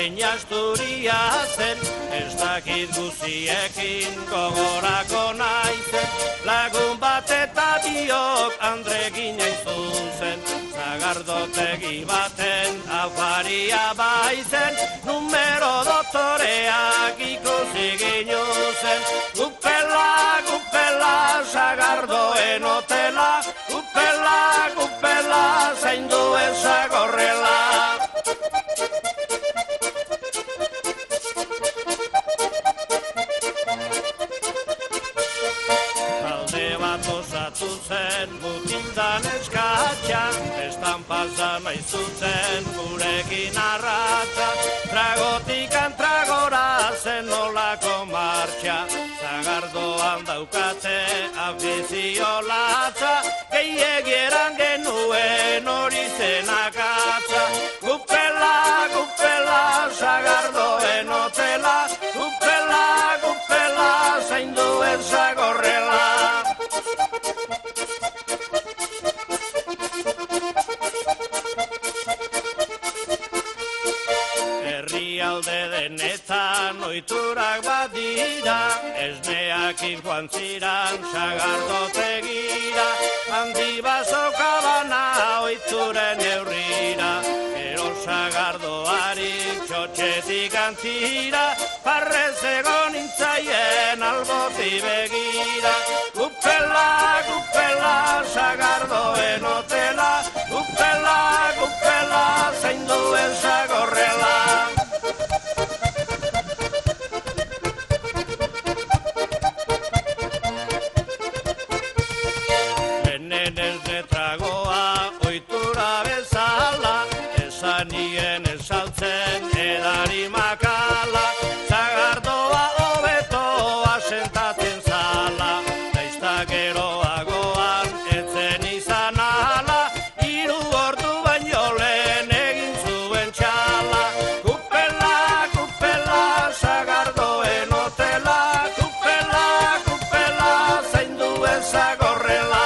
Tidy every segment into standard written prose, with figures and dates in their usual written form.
zein asturia zen, ez dakit guziekin gogorako naizen, lagun bat eta biok Andrekin hain zuzen, zagardotegi baten afaria baizen, numero doktoreak ikusi ginuzen, gupela, gupela, sagardoen hotela, gupela, gupela, zain duen zagorrela. Talde bat osatu zen, mutildan eskatxa, estampa nahi zuten gurekin arratza, tragotikan tragora zen olako martxa, zagardoan daukate afizio latza, gehiagieran genuen hori zen akatza, gupela, gupela, zagardoen hotela, gupela, gupela, zain duen zagorrela. Herrialde denetan oiturak badira, esneakin joan ziran sagardotegira, handi bazokabana oituren eurrira, gero sagardoari txotxetik antzira, parrez egon intzaien alboti begira, gupela, gupela, sagardoen hotela, gupela, gupela, zein duen zagorrela. Lehenen ez tragoa oitura bezala, esanien esaltzen edari makala, zagardoa hobeto asentatzen zala, naizta geroagoan etzen izan ala, 3 ordu baino lehen egin zuen txala, gupela, gupela, zagardoen hotela, gupela, gupela, zain duen zagorrela.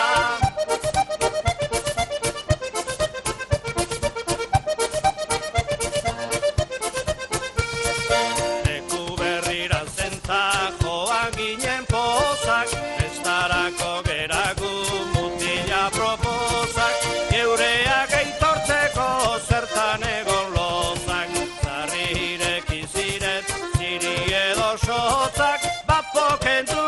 Leku berrira zenta joan ginen pozak, estarako geragu mutila proposak, geureak eitortzeko zertan egon lozak, zarri ireki ziren, ziri edo sotzak, bapo kentu